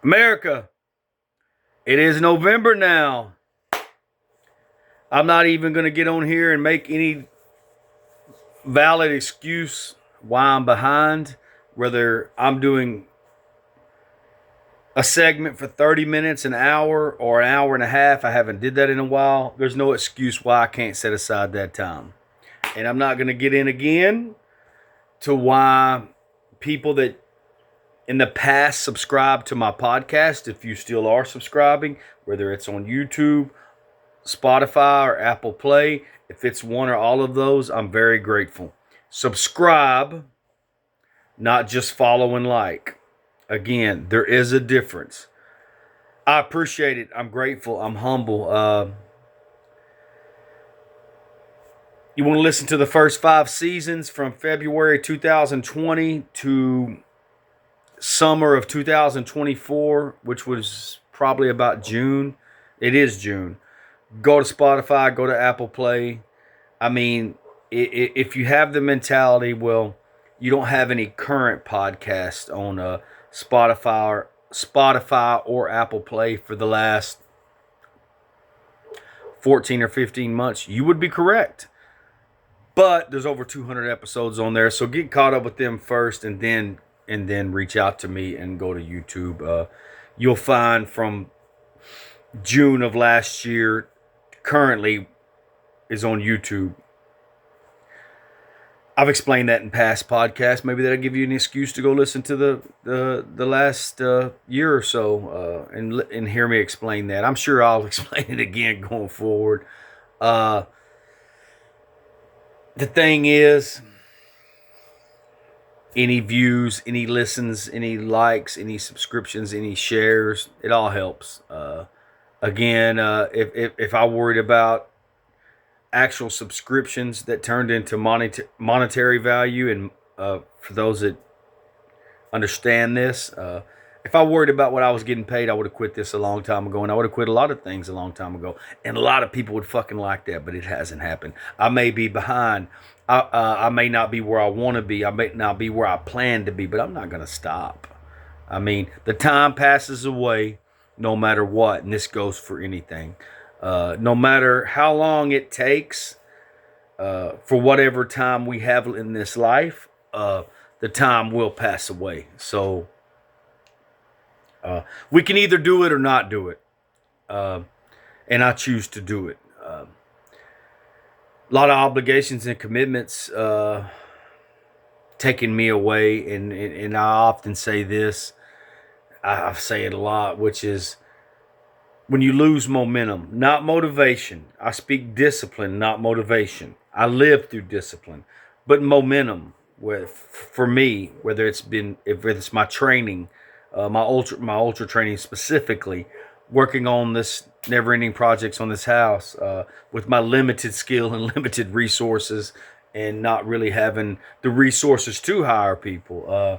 America, it is November now. I'm not even going to get on here and make any valid excuse why I'm behind, whether I'm doing a segment for 30 minutes, an hour, or an hour and a half. I haven't did that in a while. There's no excuse why I can't set aside that time. And I'm not going to get in again to why people that in the past subscribed to my podcast, if you still are subscribing, whether it's on YouTube, Spotify, or Apple Play, if it's one or all of those, I'm very grateful. Subscribe, not just follow and like. Again, there is a difference. I appreciate it. I'm grateful. I'm humble. You want to listen to the first 5 seasons from February 2020 to summer of 2024, which was probably about June. It is June. Go to Spotify, go to Apple Play. I mean, if you have the mentality, well, you don't have any current podcast on Spotify or Apple Play for the last 14 or 15 months, you would be correct. But there's over 200 episodes on there, so get caught up with them first, and then reach out to me and go to YouTube. You'll find from June of last year, currently is on YouTube. I've explained that in past podcasts. Maybe that'll give you an excuse to go listen to the last year or so and hear me explain that. I'm sure I'll explain it again going forward. The thing is, any views, any listens, any likes, any subscriptions, any shares, it all helps. Again, if I worried about actual subscriptions that turned into monetary value, and for those that understand this, if I worried about what I was getting paid, I would have quit this a long time ago, and I would have quit a lot of things a long time ago, and a lot of people would fucking like that, but it hasn't happened. I may be behind. I may not be where I want to be. I may not be where I plan to be, but I'm not going to stop. I mean, the time passes away no matter what, and this goes for anything. No matter how long it takes, for whatever time we have in this life, the time will pass away. So we can either do it or not do it, and I choose to do it. A lot of obligations and commitments taking me away, and I often say this. I say it a lot, which is, when you lose momentum, not motivation. I speak discipline, not motivation. I live through discipline, but momentum. For me, if it's my training, my ultra training specifically, working on this never-ending projects on this house with my limited skill and limited resources, and not really having the resources to hire people.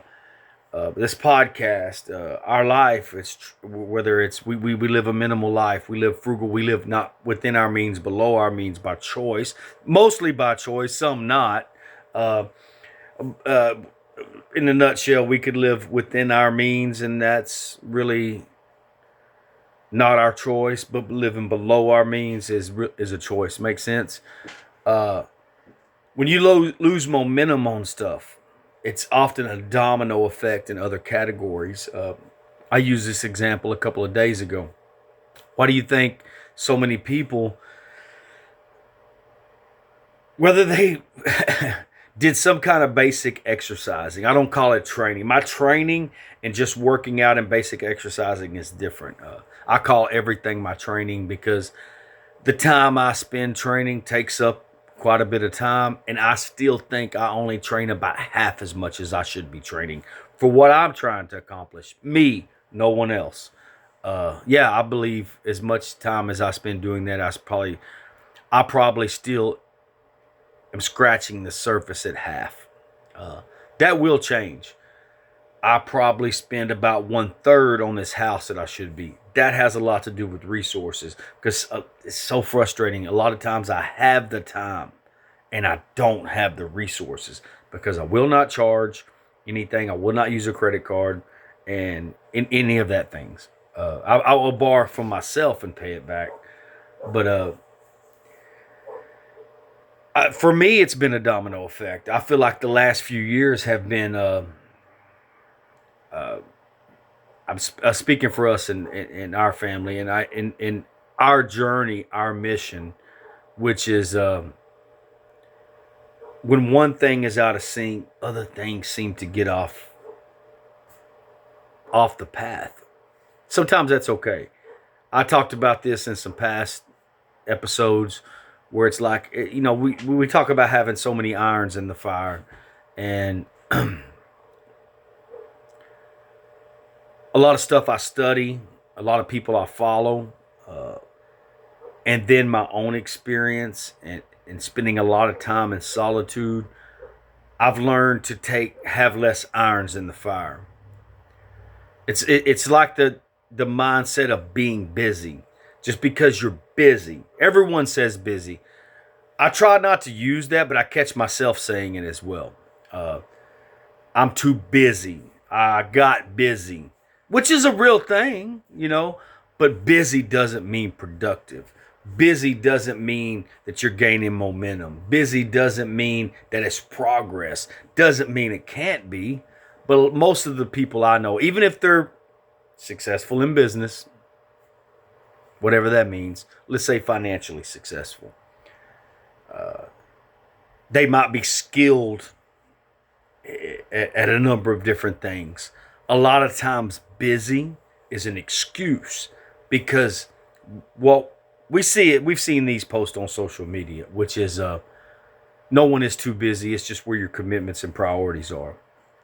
This podcast, our life, whether it's we live a minimal life, we live frugal, we live not within our means, below our means, by choice, mostly by choice, some not. In a nutshell, we could live within our means, and that's really not our choice, but living below our means is a choice. Makes sense? When you lose momentum on stuff, it's often a domino effect in other categories. I used this example a couple of days ago. Why do you think so many people, whether they did some kind of basic exercising, I don't call it training. My training and just working out and basic exercising is different. I call everything my training, because the time I spend training takes up quite a bit of time, and I still think I only train about half as much as I should be training for what I'm trying to accomplish. Me, no one else. Yeah, I believe as much time as I spend doing that, I probably still am scratching the surface at half. That will change. I probably spend about 1/3 on this house that I should be. That has a lot to do with resources, because it's so frustrating. A lot of times I have the time and I don't have the resources, because I will not charge anything. I will not use a credit card. and in any of that things. I will borrow from myself and pay it back. But for me, it's been a domino effect. I feel like the last few years have been. I'm speaking for us in our family, and in our journey, our mission, which is when one thing is out of sync, other things seem to get off the path. Sometimes that's okay. I talked about this in some past episodes where it's like we talk about having so many irons in the fire, and a lot of stuff I study, a lot of people I follow, and then my own experience and spending a lot of time in solitude, I've learned to have less irons in the fire. It's like the mindset of being busy. Just because you're busy, everyone says busy. I try not to use that, but I catch myself saying it as well. I'm too busy. I got busy, which is a real thing, but busy doesn't mean productive. Busy doesn't mean that you're gaining momentum. Busy doesn't mean that it's progress. Doesn't mean it can't be. But most of the people I know, even if they're successful in business, whatever that means, let's say financially successful, they might be skilled at a number of different things. A lot of times busy is an excuse because we've seen these posts on social media, which is no one is too busy. It's just where your commitments and priorities are.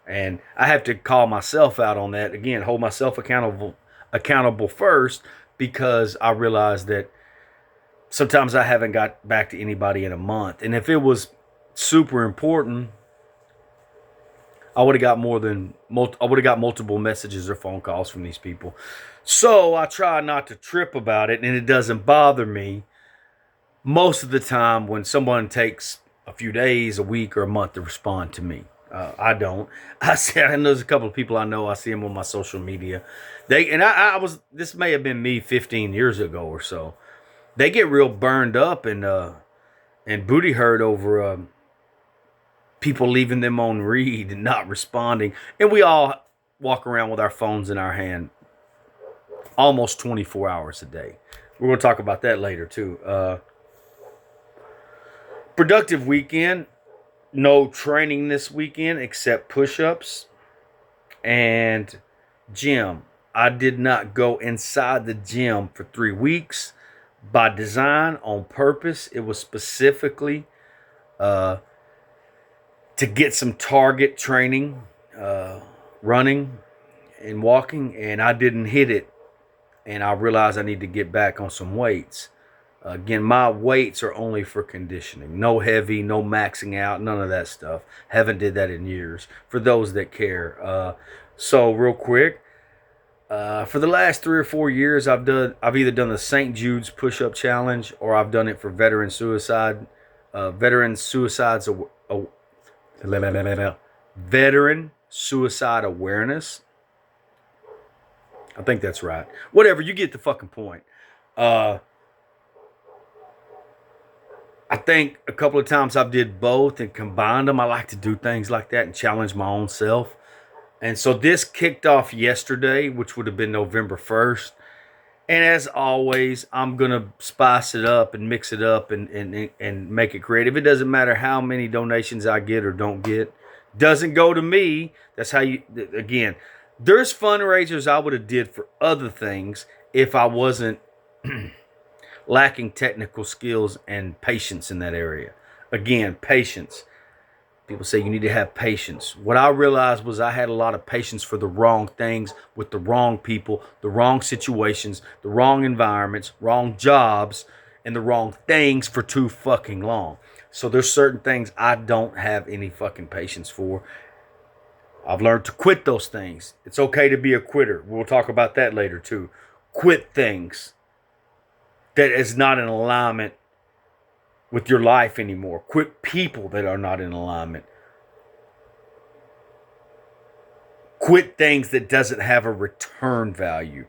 And I have to call myself out on that again, hold myself accountable first, because I realize that sometimes I haven't got back to anybody in a month. And if it was super important, I would have got multiple messages or phone calls from these people. So I try not to trip about it, and it doesn't bother me most of the time when someone takes a few days, a week, or a month to respond to me. I don't. I know there's a couple of people I know. I see them on my social media. This may have been me 15 years ago or so. They get real burned up and booty hurt over people leaving them on read and not responding. And we all walk around with our phones in our hand almost 24 hours a day. We're going to talk about that later too. Productive weekend. No training this weekend except push-ups and gym. I did not go inside the gym for 3 weeks by design, on purpose. It was specifically to get some target training, running and walking, and I didn't hit it. And I realized I need to get back on some weights. Again, my weights are only for conditioning. No heavy, no maxing out, none of that stuff. Haven't did that in years. For those that care. So real quick, for the last 3 or 4 years, I've either done the St. Jude's push-up challenge, or I've done it for veteran suicide. Veteran suicide awareness. I think that's right. Whatever, you get the fucking point. I think a couple of times I've did both and combined them. I like to do things like that and challenge my own self. And so this kicked off yesterday, which would have been November 1st. And as always, I'm going to spice it up and mix it up and make it creative. It doesn't matter how many donations I get or don't get. Doesn't go to me. That's how again, there's fundraisers I would have did for other things if I wasn't lacking technical skills and patience in that area. Again, patience. People say you need to have patience. What I realized was I had a lot of patience for the wrong things with the wrong people, the wrong situations, the wrong environments, wrong jobs, and the wrong things for too fucking long. So there's certain things I don't have any fucking patience for. I've learned to quit those things. It's okay to be a quitter. We'll talk about that later too. Quit things that is not in alignment with your life anymore. Quit people that are not in alignment. quit things that doesn't have a return value.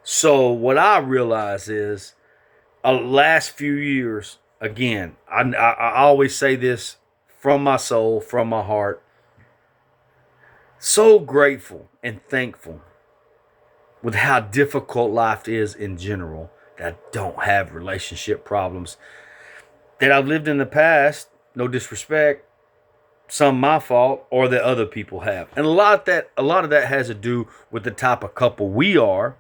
So what I realize is, last few years, again, I always say this from my soul, from my heart. So grateful and thankful with how difficult life is in general, that I don't have relationship problems that I've lived in the past. No disrespect, some my fault, or that other people have. And a lot of that has to do with the type of couple we are,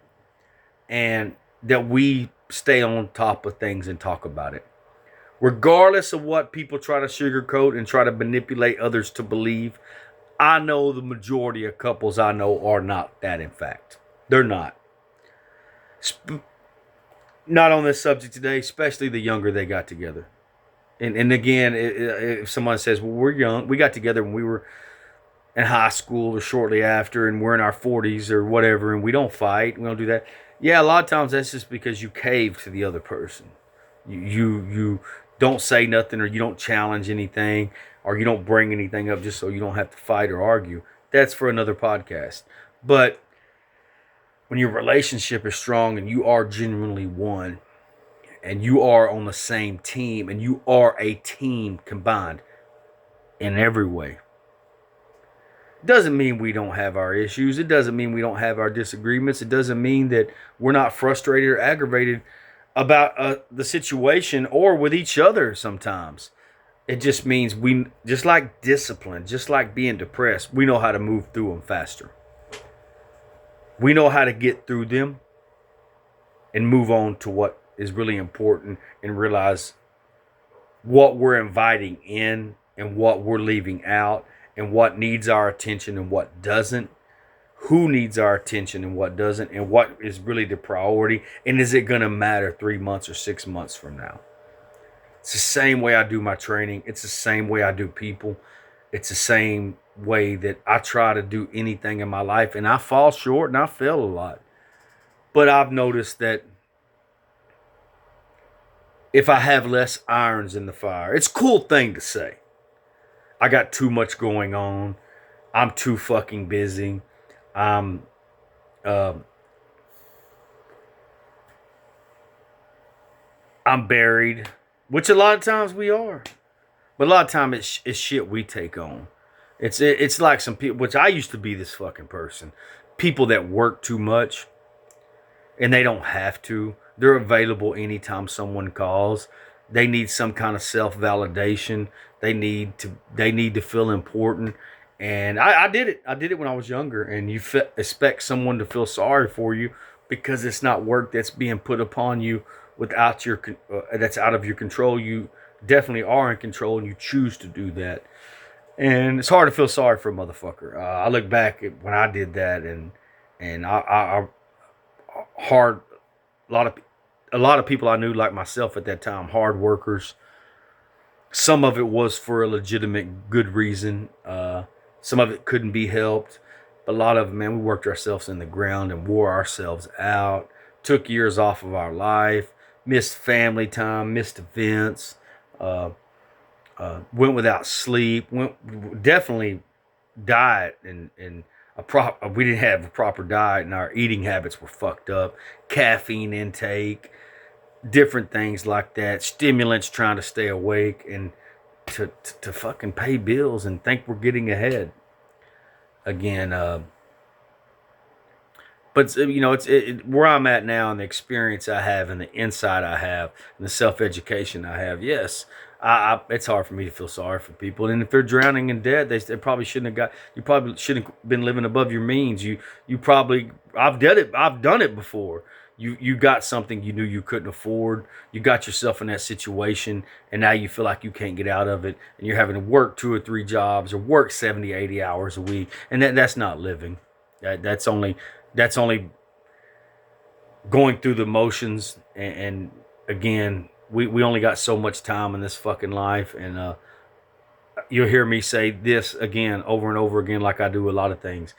and that we stay on top of things and talk about it. Regardless of what people try to sugarcoat and try to manipulate others to believe, I know the majority of couples I know are not that, in fact. They're not. Not on this subject today, especially the younger they got together. And again, if someone says, well, we're young, we got together when we were in high school or shortly after, and we're in our 40s or whatever, and we don't fight, we don't do that. Yeah, a lot of times that's just because you cave to the other person. You don't say nothing, or you don't challenge anything, or you don't bring anything up just so you don't have to fight or argue. That's for another podcast. But when your relationship is strong and you are genuinely one, and you are on the same team, and you are a team combined in every way, doesn't mean we don't have our issues. It doesn't mean we don't have our disagreements. It doesn't mean that we're not frustrated or aggravated about the situation or with each other sometimes. It just means we, just like discipline, just like being depressed, we know how to move through them faster. We know how to get through them and move on to what is really important, and realize what we're inviting in and what we're leaving out, and what needs our attention and what doesn't, who needs our attention and what doesn't, and what is really the priority, and is it going to matter 3 months or 6 months from now. It's the same way I do my training. It's the same way I do people. It's the same way that I try to do anything in my life, and I fall short and I fail a lot. But I've noticed that if I have less irons in the fire, it's a cool thing to say. I got too much going on. I'm too fucking busy. I'm buried, which a lot of times we are. But a lot of times it's shit we take on. It's like some people, which I used to be this fucking person. People that work too much, and they don't have to. They're available anytime someone calls. They need some kind of self-validation. They need to feel important. And I did it. I did it when I was younger. And you expect someone to feel sorry for you because it's not work that's being put upon you without that's out of your control. You definitely are in control, and you choose to do that. And it's hard to feel sorry for a motherfucker. I look back at when I did that, and I hard. A lot of people I knew, like myself at that time, hard workers. Some of it was for a legitimate good reason. Some of it couldn't be helped. But a lot of it, man, we worked ourselves in the ground and wore ourselves out. Took years off of our life. Missed family time. Missed events. Went without sleep. Definitely diet and we didn't have a proper diet, and our eating habits were fucked up. Caffeine intake, different things like that. Stimulants, trying to stay awake and to fucking pay bills and think we're getting ahead. Again, but you know, it's where I'm at now, and the experience I have, and the insight I have, and the self-education I have. Yes, it's hard for me to feel sorry for people, and if they're drowning in debt, they probably shouldn't have got. You probably shouldn't have been living above your means. You probably, I've done it before. You got something you knew you couldn't afford. You got yourself in that situation, and now you feel like you can't get out of it, and you're having to work 2 or 3 jobs or work 70, 80 hours a week, and that's not living. That's only going through the motions, and again, we only got so much time in this fucking life, and you'll hear me say this again over and over again, like I do a lot of things.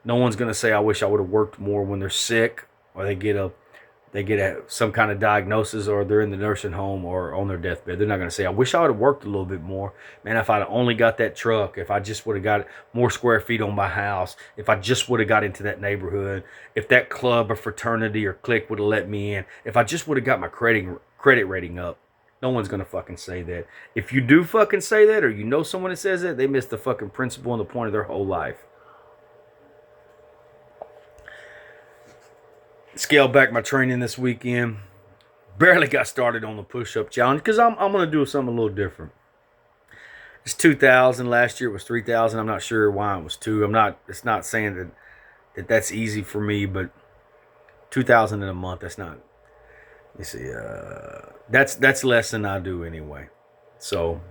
No one's gonna say I wish I would have worked more when they're sick, or they they get some kind of diagnosis, or they're in the nursing home or on their deathbed. They're not going to say, I wish I would have worked a little bit more. Man, if I'd only got that truck, if I just would have got more square feet on my house, if I just would have got into that neighborhood, if that club or fraternity or clique would have let me in, if I just would have got my credit rating up. No one's going to fucking say that. If you do fucking say that, or you know someone that says that, they missed the fucking principle and the point of their whole life. Scaled back my training this weekend. Barely got started on the push-up challenge because I'm going to do something a little different. It's 2,000. Last year it was 3,000. I'm not sure why it was 2. It's not saying that's easy for me, but 2,000 in a month, that's not. You see, that's less than I do anyway. So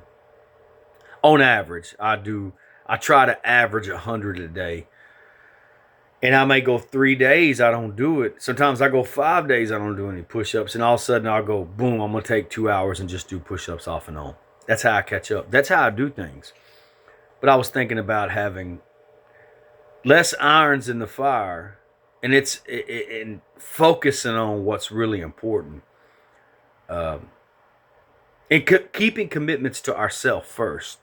on average, I try to average 100 a day. And I may go 3 days, I don't do it. Sometimes I go 5 days, I don't do any push-ups. And all of a sudden I'll go, boom, I'm going to take 2 hours and just do push-ups off and on. That's how I catch up. That's how I do things. But I was thinking about having less irons in the fire. And it's in focusing on what's really important. And keeping commitments to ourselves first.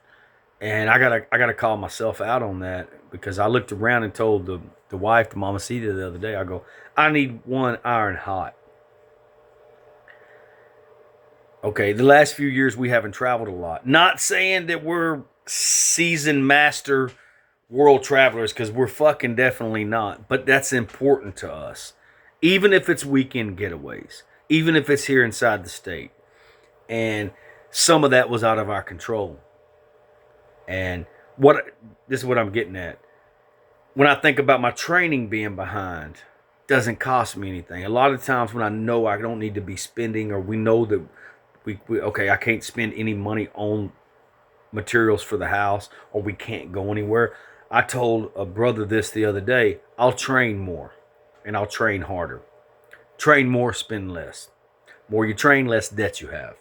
And I gotta call myself out on that, because I looked around and told the wife, the mamacita, the other day, I go, I need 1 iron hot. Okay, the last few years we haven't traveled a lot. Not saying that we're seasoned master world travelers, because we're fucking definitely not. But that's important to us. Even if it's weekend getaways. Even if it's here inside the state. And some of that was out of our control. And this is what I'm getting at. When I think about my training being behind, it doesn't cost me anything. A lot of times when I know I don't need to be spending, or we know that I can't spend any money on materials for the house, or we can't go anywhere. I told a brother this the other day. I'll train more and I'll train harder. Train more, spend less. More you train, less debt you have.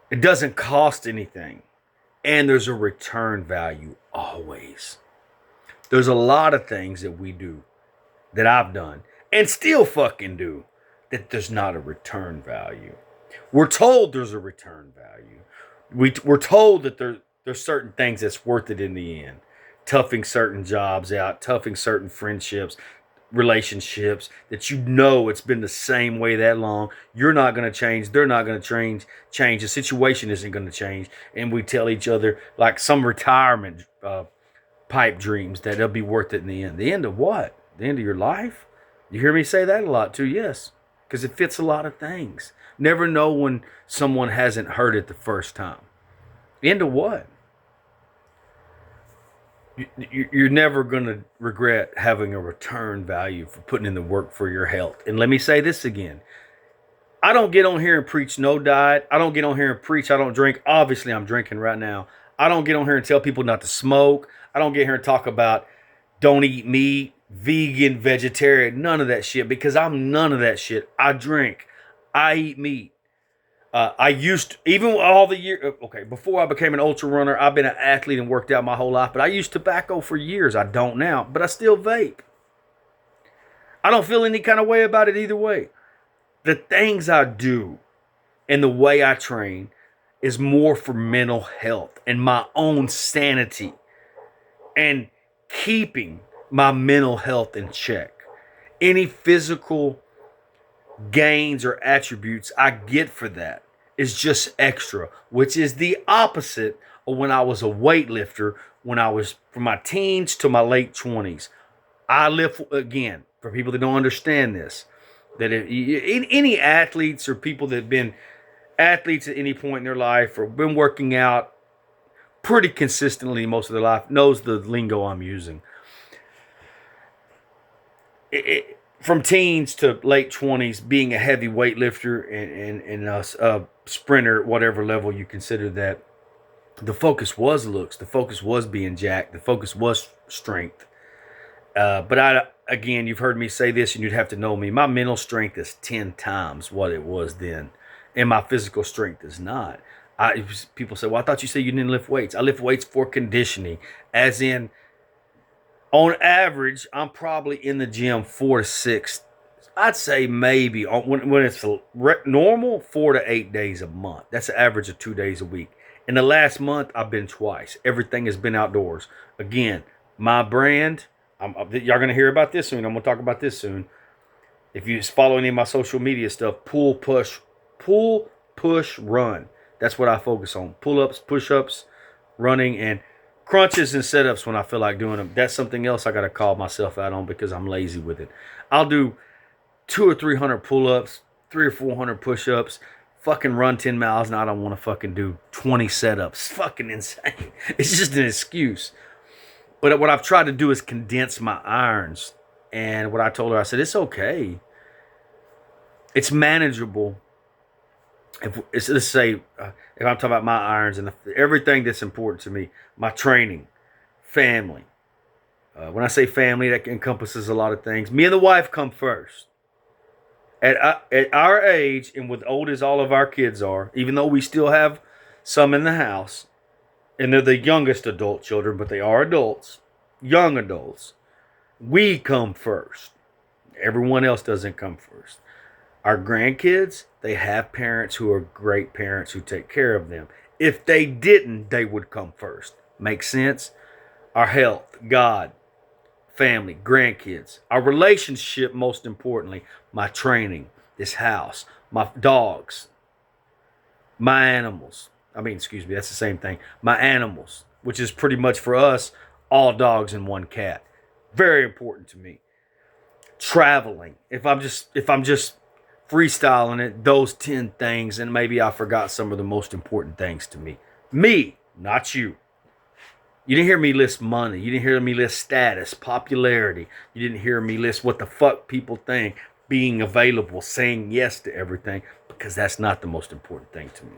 It doesn't cost anything. And there's a return value always. There's a lot of things that we do, that I've done, and still fucking do, that there's not a return value. We're told there's a return value. We're told that there's certain things that's worth it in the end. Toughing certain jobs out, toughing certain friendships, relationships, that you know it's been the same way that long. You're not going to change. They're not going to change. The situation isn't going to change. And we tell each other, like some retirement pipe dreams, that they'll be worth it in the end. The end of what? The end of your life? You hear me say that a lot too, yes. Because it fits a lot of things. Never know when someone hasn't heard it the first time. The end of what? You're never going to regret having a return value for putting in the work for your health. And let me say this again. I don't get on here and preach no diet. I don't get on here and preach I don't drink. Obviously, I'm drinking right now. I don't get on here and tell people not to smoke. I don't get here and talk about don't eat meat, vegan, vegetarian, none of that shit, because I'm none of that shit. I drink. I eat meat. I used to, even all the year, before I became an ultra runner, I've been an athlete and worked out my whole life, but I used tobacco for years. I don't now, but I still vape. I don't feel any kind of way about it either way. The things I do and the way I train is more for mental health and my own sanity and keeping my mental health in check. Any physical gains or attributes I get for that is just extra, which is the opposite of when I was a weightlifter, when I was from my teens to my late 20s. I lift, again, for people that don't understand this, that any athletes or people that have been athletes at any point in their life or been working out pretty consistently most of their life knows the lingo I'm using. From teens to late 20s, being a heavy weightlifter and a sprinter, whatever level you consider that, the focus was looks. The focus was being jacked. The focus was strength. But again, you've heard me say this, and you'd have to know me. My mental strength is 10 times what it was then, and my physical strength is not. People say, well, I thought you said you didn't lift weights. I lift weights for conditioning, as in, on average, I'm probably in the gym 4 to 6 I'd say maybe when it's normal, 4 to 8 days a month. That's an average of 2 days a week. In the last month, I've been twice. Everything has been outdoors. Again, my brand, y'all gonna hear about this soon. I'm gonna talk about this soon. If you just follow any of my social media stuff, pull, push, run. That's what I focus on. Pull-ups, push-ups, running, and crunches and setups when I feel like doing them. That's something else I got to call myself out on because I'm lazy with it. I'll do 200 or 300 pull-ups, 300 or 400 push-ups, fucking run 10 miles, and I don't want to fucking do 20 setups. It's fucking insane. It's just an excuse. But what I've tried to do is condense my irons. And what I told her, I said, it's okay. It's manageable. Let's say, if I'm talking about my irons and everything that's important to me, my training, family. When I say family, that encompasses a lot of things. Me and the wife come first. At our age, and with old as all of our kids are, even though we still have some in the house, and they're the youngest adult children, but they are adults, young adults, we come first. Everyone else doesn't come first. Our grandkids, they have parents who are great parents who take care of them. If they didn't, they would come first. Make sense? Our health, God, family, grandkids, our relationship, most importantly, my training, this house, my dogs, my animals. That's the same thing. My animals, which is pretty much for us, all dogs and one cat. Very important to me. Traveling. If I'm just freestyling it, those 10 things, and maybe I forgot some of the most important things to me. Me, not you. You didn't hear me list money. You didn't hear me list status, popularity. You didn't hear me list what the fuck people think, being available, saying yes to everything, because that's not the most important thing to me.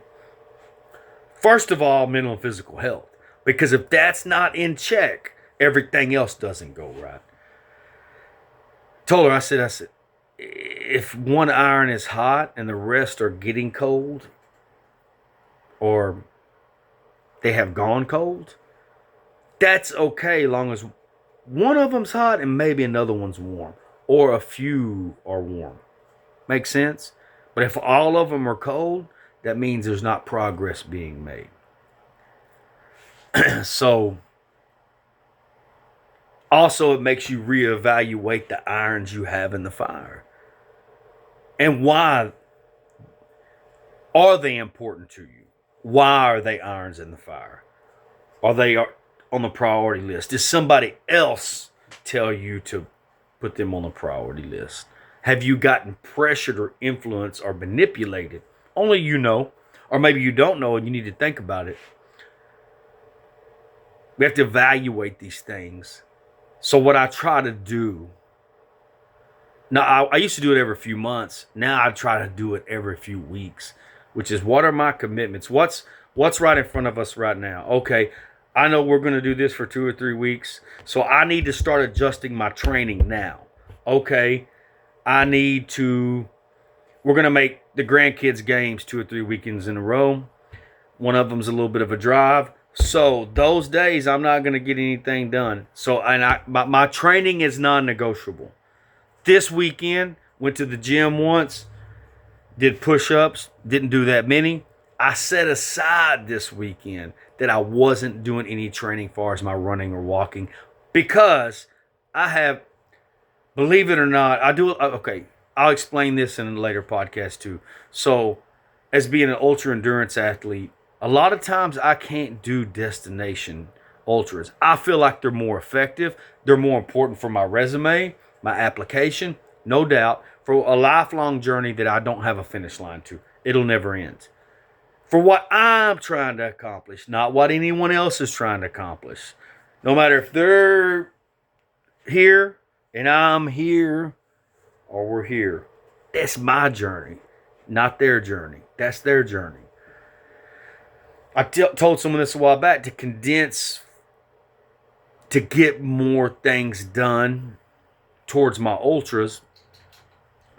First of all, mental and physical health. Because if that's not in check, everything else doesn't go right. Told her, I said, if one iron is hot and the rest are getting cold, or they have gone cold, that's okay, long as one of them's hot and maybe another one's warm, or a few are warm. Make sense? But if all of them are cold, that means there's not progress being made. So, also it makes you reevaluate the irons you have in the fire. And why are they important to you? Why are they irons in the fire? Are they on the priority list? Does somebody else tell you to put them on the priority list? Have you gotten pressured or influenced or manipulated? Only you know. Or maybe you don't know and you need to think about it. We have to evaluate these things. So what I try to do, now I used to do it every few months. Now I try to do it every few weeks, which is, what are my commitments? What's right in front of us right now? Okay, I know we're going to do this for 2 or 3 weeks, so I need to start adjusting my training now. Okay, we're going to make the grandkids games 2 or 3 weekends in a row. One of them's a little bit of a drive. So those days I'm not going to get anything done. So my training is non-negotiable. This weekend, went to the gym once, did push-ups, didn't do that many. I set aside this weekend that I wasn't doing any training as far as my running or walking, because I have, believe it or not, okay, I'll explain this in a later podcast too. So, as being an ultra endurance athlete, a lot of times I can't do destination ultras. I feel like they're more effective. They're more important for my resume, my application, no doubt, for a lifelong journey that I don't have a finish line to. It'll never end. For what I'm trying to accomplish, not what anyone else is trying to accomplish. No matter if they're here and I'm here, or we're here. That's my journey, not their journey. That's their journey. I told someone this a while back, to condense, to get more things done towards my ultras,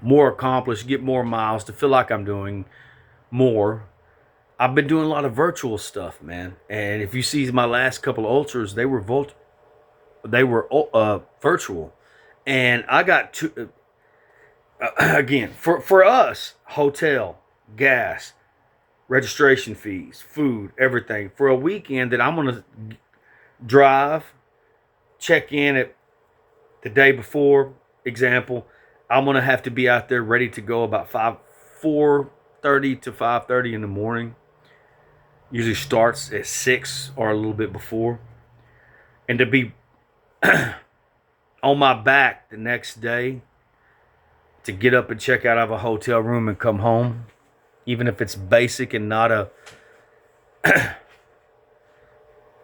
more accomplished, get more miles, to feel like I'm doing more. I've been doing a lot of virtual stuff, man. And if you see my last couple of ultras, they were virtual. And I got again, for us, hotel, gas, registration fees, food, everything. For a weekend that I'm going to drive, check in at the day before, example, I'm going to have to be out there ready to go about 4:30 to 5:30 in the morning. Usually starts at 6 or a little bit before. And to be on my back the next day to get up and check out of a hotel room and come home, even if it's basic and not a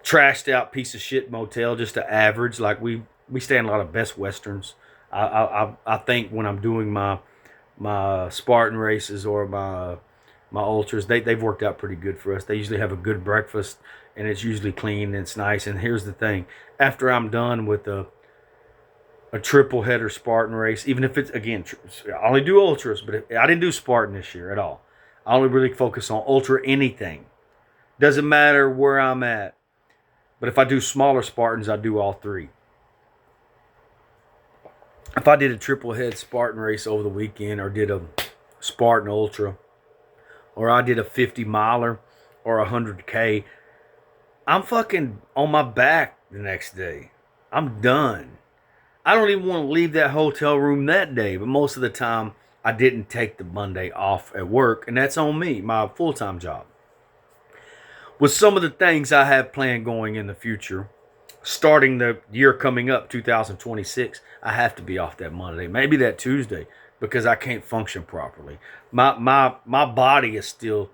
trashed out piece of shit motel, just an average. Like we stay in a lot of Best Westerns. I think when I'm doing my Spartan races or my ultras, they've worked out pretty good for us. They usually have a good breakfast and it's usually clean and it's nice. And here's the thing: after I'm done with a triple header Spartan race, even if it's, again, I only do ultras, but I didn't do Spartan this year at all. I only really focus on ultra anything. Doesn't matter where I'm at. But if I do smaller Spartans, I do all three. If I did a triple head Spartan race over the weekend, or did a Spartan Ultra, or I did a 50 miler or 100K, I'm fucking on my back the next day. I'm done. I don't even want to leave that hotel room that day, but most of the time I didn't take the Monday off at work, and that's on me, my full-time job. With some of the things I have planned going in the future, starting the year coming up, 2026, I have to be off that Monday, maybe that Tuesday, because I can't function properly. My body is still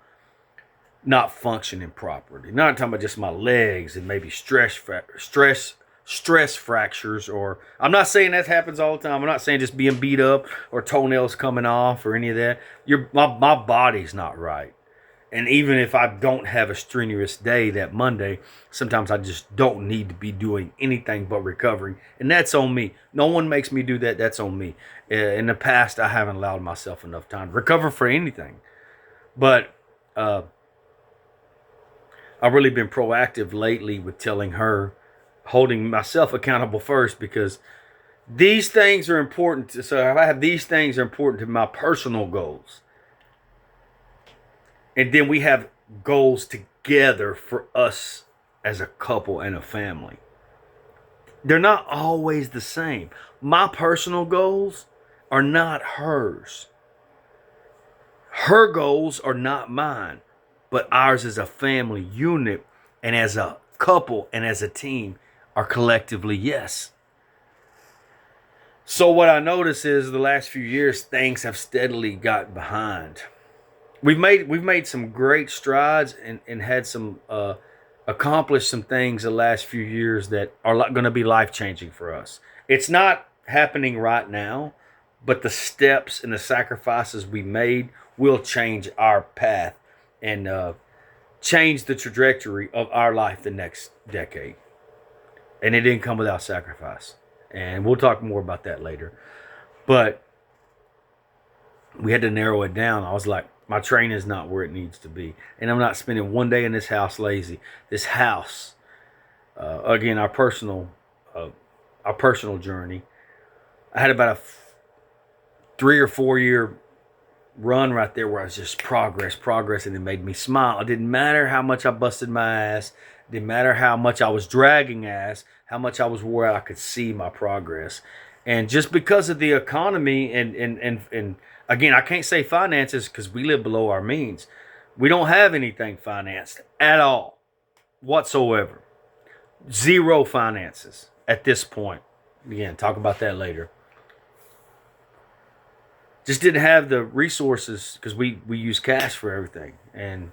not functioning properly. Not talking about just my legs and maybe stress fractures, or I'm not saying that happens all the time. I'm not saying just being beat up or toenails coming off or any of that. My body's not right. And even if I don't have a strenuous day that Monday, sometimes I just don't need to be doing anything but recovering. And that's on me. No one makes me do that. That's on me. In the past, I haven't allowed myself enough time to recover for anything. But I've really been proactive lately with telling her, holding myself accountable first, because these things are important. So if I have these things are important to my personal goals. And then we have goals together for us as a couple and a family. They're not always the same. My personal goals are not hers. Her goals are not mine. But ours as a family unit and as a couple and as a team are collectively yes. So what I notice is the last few years, things have steadily gotten behind. We've made some great strides and had some accomplished some things the last few years that are going to be life-changing for us. It's not happening right now, but the steps and the sacrifices we made will change our path and change the trajectory of our life the next decade. And it didn't come without sacrifice. And we'll talk more about that later. But we had to narrow it down. I was like, my train is not where it needs to be. And I'm not spending one day in this house lazy. This house, again, our personal journey. I had about a 3 or 4 year run right there where I was just progress, and it made me smile. It didn't matter how much I busted my ass. It didn't matter how much I was dragging ass, how much I was where I could see my progress. And just because of the economy and again, I can't say finances because we live below our means. We don't have anything financed at all, whatsoever. Zero finances at this point. Again, talk about that later. Just didn't have the resources because we use cash for everything. And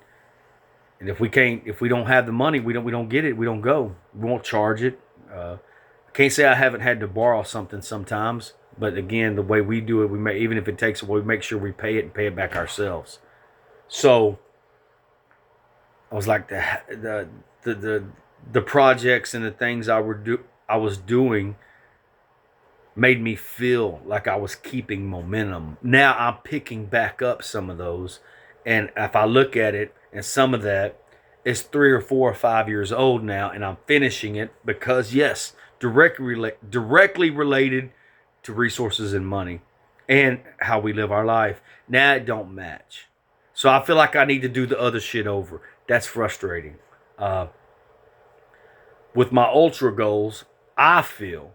if we don't have the money, we don't get it. We don't go. We won't charge it. I can't say I haven't had to borrow something sometimes. But again, the way we do it, even if it takes away, we make sure we pay it and pay it back ourselves. So I was like the projects and the things I was doing made me feel like I was keeping momentum. Now I'm picking back up some of those, and if I look at it, and some of that is 3 or 4 or 5 years old now, and I'm finishing it because yes, directly related to resources and money. and how we live our life. Now it don't match. So I feel like I need to do the other shit over. That's frustrating. Uh, with my ultra goals, I feel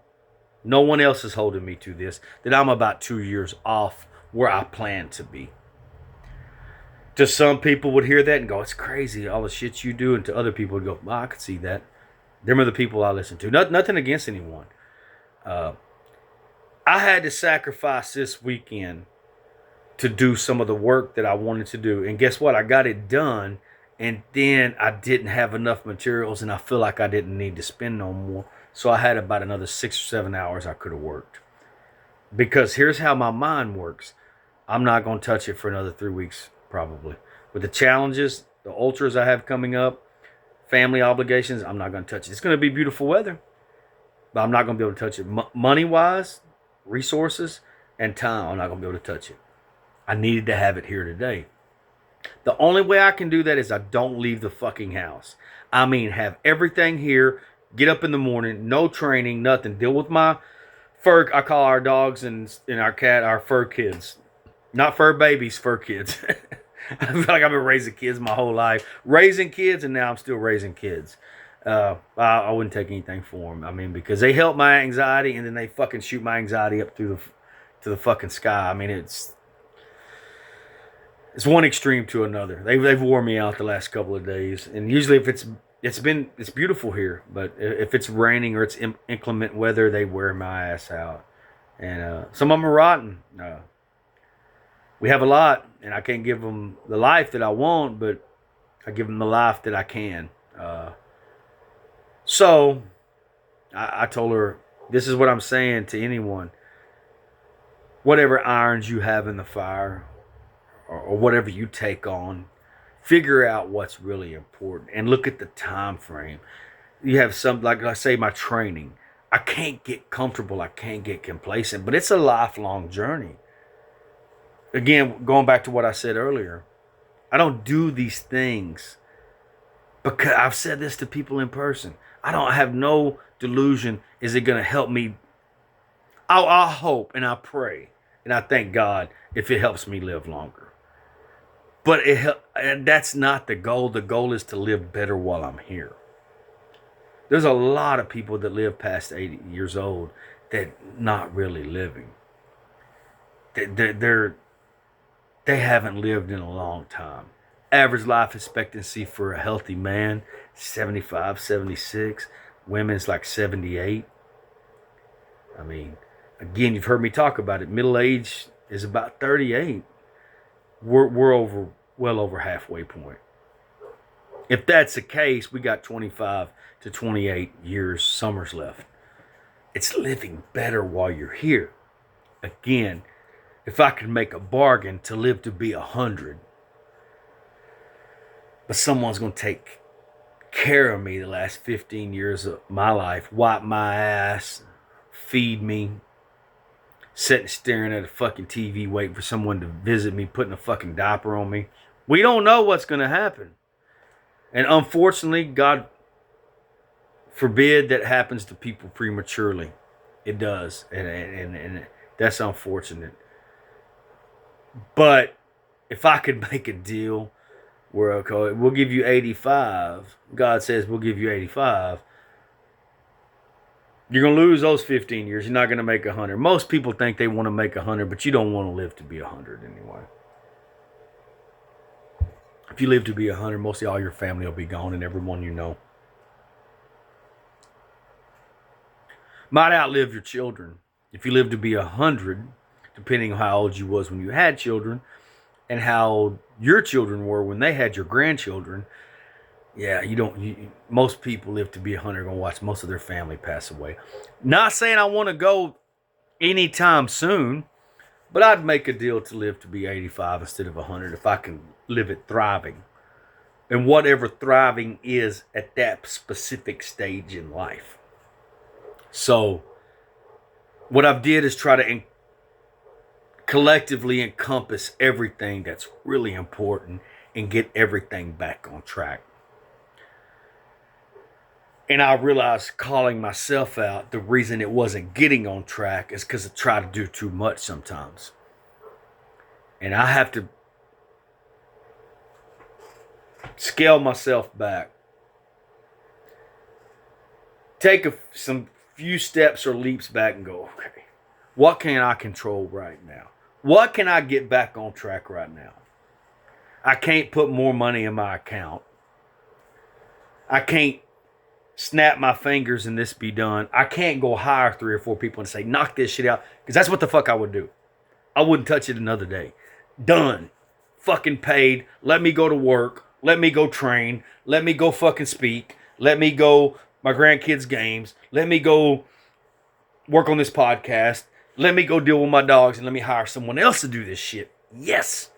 no one else is holding me to this, that I'm about 2 years off where I plan to be. To some people would hear that and go, it's crazy, all the shit you do. And to other people would go, well, I could see that. Them are the people I listen to. Nothing against anyone. Uh, I had to sacrifice this weekend to do some of the work that I wanted to do. And guess what? I got it done. And then I didn't have enough materials, and I feel like I didn't need to spend no more. So I had about another 6 or 7 hours I could have worked. Because here's how my mind works. I'm not going to touch it for another 3 weeks, probably. With the challenges, the ultras I have coming up, family obligations, I'm not going to touch it. It's going to be beautiful weather, but I'm not going to be able to touch it. Money-wise, resources, and time, I'm not going to be able to touch it. I needed to have it here today. The only way I can do that is I don't leave the fucking house. I mean, have everything here, get up in the morning, no training, nothing. Deal with my fur. I call our dogs and our cat our fur kids. Not fur babies, fur kids. I feel like I've been raising kids my whole life. Raising kids, and now I'm still raising kids. I wouldn't take anything for them. I mean, because they help my anxiety, and then they fucking shoot my anxiety up to the fucking sky. I mean, it's one extreme to another. They've wore me out the last couple of days, and usually if it's beautiful here, but if it's raining or it's inclement weather, they wear my ass out, and some of them are rotten. We have a lot, and I can't give them the life that I want, but I give them the life that I can. So I told her, this is what I'm saying to anyone. Whatever irons you have in the fire, or whatever you take on, figure out what's really important and look at the time frame. You have some, like I say, my training. I can't get comfortable. I can't get complacent, but it's a lifelong journey. Again, going back to what I said earlier, I don't do these things because I've said this to people in person. I don't have no delusion. Is it going to help me? I hope and I pray and I thank God if it helps me live longer. But that's not the goal. The goal is to live better while I'm here. There's a lot of people that live past 80 years old that not really living. They haven't lived in a long time. Average life expectancy for a healthy man, 75, 76. Women's like 78. I mean, again, you've heard me talk about it. Middle age is about 38. We're well over halfway point. If that's the case, we got 25 to 28 years, summers left. It's living better while you're here. Again, if I could make a bargain to live to be 100, but someone's going to take care of me the last 15 years of my life, wipe my ass, feed me, sitting staring at a fucking TV waiting for someone to visit me, putting a fucking diaper on me. We don't know what's going to happen. And unfortunately, God forbid that happens to people prematurely. It does. And that's unfortunate. But if I could make a deal where, okay, we'll give you 85. God says we'll give you 85. You're going to lose those 15 years. You're not going to make 100. Most people think they want to make 100, but you don't want to live to be 100 anyway. If you live to be 100, mostly all your family will be gone and everyone you know. Might outlive your children. If you live to be 100, depending on how old you was when you had children and how old your children were when they had your grandchildren, yeah, most people live to be 100 going to watch most of their family pass away. Not saying I want to go anytime soon, but I'd make a deal to live to be 85 instead of 100 if I can live it thriving. And whatever thriving is at that specific stage in life. So, what I've did is try to collectively encompass everything that's really important and get everything back on track. And I realized, calling myself out, the reason it wasn't getting on track is because I try to do too much sometimes. And I have to scale myself back. Take some few steps or leaps back and go, okay, what can I control right now? What can I get back on track right now? I can't put more money in my account. I can't snap my fingers and this be done. I can't go hire 3 or 4 people and say, knock this shit out. Because that's what the fuck I would do. I wouldn't touch it another day. Done. Fucking paid. Let me go to work. Let me go train. Let me go fucking speak. Let me go my grandkids' games. Let me go work on this podcast. Let me go deal with my dogs and let me hire someone else to do this shit. Yes.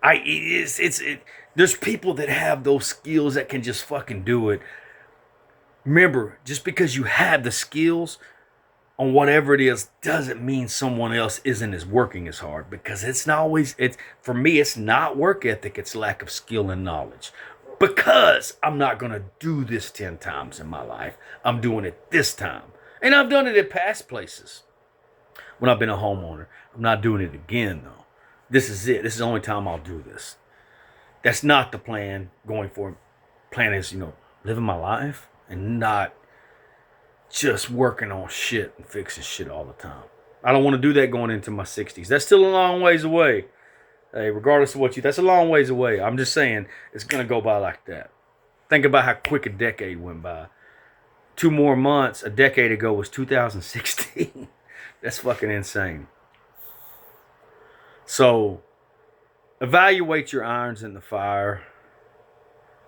There's people that have those skills that can just fucking do it. Remember, just because you have the skills on whatever it is doesn't mean someone else isn't as working as hard, because it's not always, for me, it's not work ethic, it's lack of skill and knowledge. Because I'm not going to do this 10 times in my life. I'm doing it this time. And I've done it at past places when I've been a homeowner. I'm not doing it again, though. This is it. This is the only time I'll do this. That's not the plan going forward. Plan is, living my life and not just working on shit and fixing shit all the time. I don't want to do that going into my 60s. That's still a long ways away. Hey, regardless of that's a long ways away. I'm just saying it's going to go by like that. Think about how quick a decade went by. 2 more months a decade ago was 2016. That's fucking insane. So, evaluate your irons in the fire.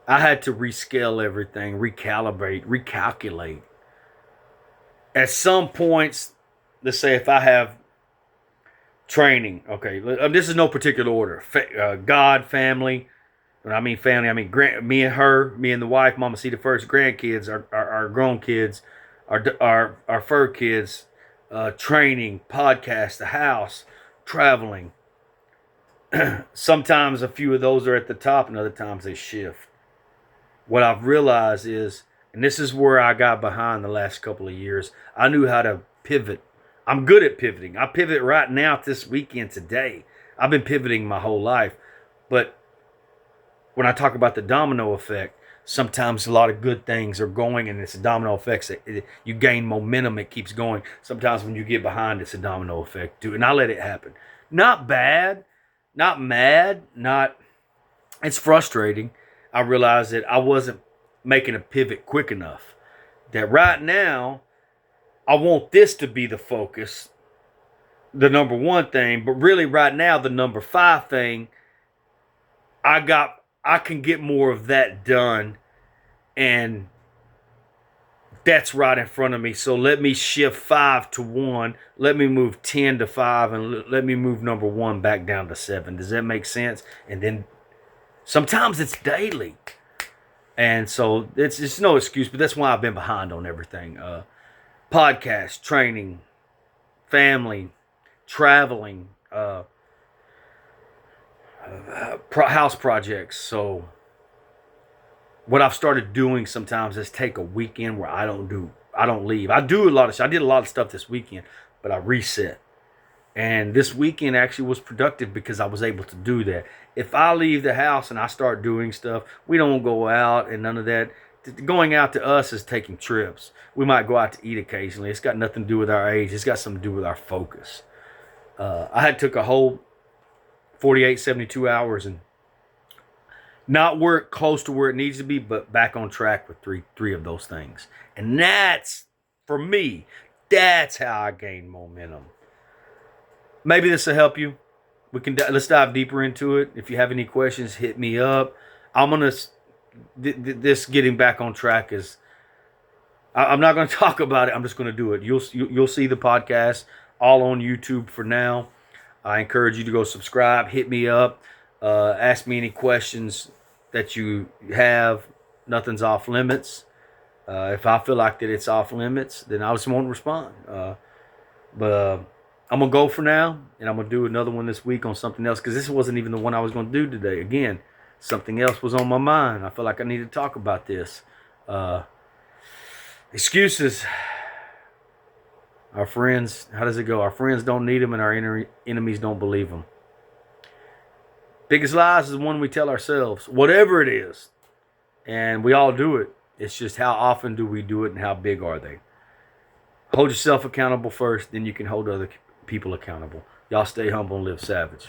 I had to rescale everything, recalibrate, recalculate. At some points, let's say if I have training, okay, this is no particular order. God, family. When I mean family, I mean me and her, me and the wife, Mama C the first, grandkids, our grown kids, our fur kids, training, podcast, the house, traveling. Sometimes a few of those are at the top and other times they shift. What I've realized is, and this is where I got behind the last couple of years, I knew how to pivot. I'm good at pivoting. I pivot right now this weekend today. I've been pivoting my whole life. But when I talk about the domino effect, sometimes a lot of good things are going and it's a domino effect. You gain momentum, it keeps going. Sometimes when you get behind, it's a domino effect too. And I let it happen. Not bad, not mad, it's frustrating. I realized that I wasn't making a pivot quick enough. That right now, I want this to be the focus, the number 1 thing, but really right now, the number 5 thing, I can get more of that done, and that's right in front of me. So let me shift 5 to 1, let me move 10 to 5, and let me move number 1 back down to 7. Does that make sense? And then sometimes it's daily. And so it's no excuse, but that's why I've been behind on everything. Podcast, training, family, traveling, house projects. So what I've started doing sometimes is take a weekend where I don't leave. I did a lot of stuff this weekend, but I reset. And this weekend actually was productive because I was able to do that. If I leave the house and I start doing stuff, we don't go out and none of that. Going out to us is taking trips. We might go out to eat occasionally. It's got nothing to do with our age. It's got something to do with our focus. I took a whole 48, 72 hours and not work close to where it needs to be, but back on track with three of those things. And that's, for me, that's how I gain momentum. Maybe this will help you. Let's dive deeper into it. If you have any questions, hit me up. This getting back on track is, I'm not going to talk about it. I'm just going to do it. You'll see the podcast all on YouTube for now. I encourage you to go subscribe, hit me up, ask me any questions that you have. Nothing's off limits. If I feel like that it's off limits, then I just won't respond. But I'm going to go for now, and I'm going to do another one this week on something else, because this wasn't even the one I was going to do today. Again, something else was on my mind. I feel like I need to talk about this. Excuses. Our friends, how does it go? Our friends don't need them, and our enemies don't believe them. Biggest lies is the one we tell ourselves, whatever it is. And we all do it. It's just how often do we do it and how big are they? Hold yourself accountable first, then you can hold other people accountable. Y'all stay humble and live savage.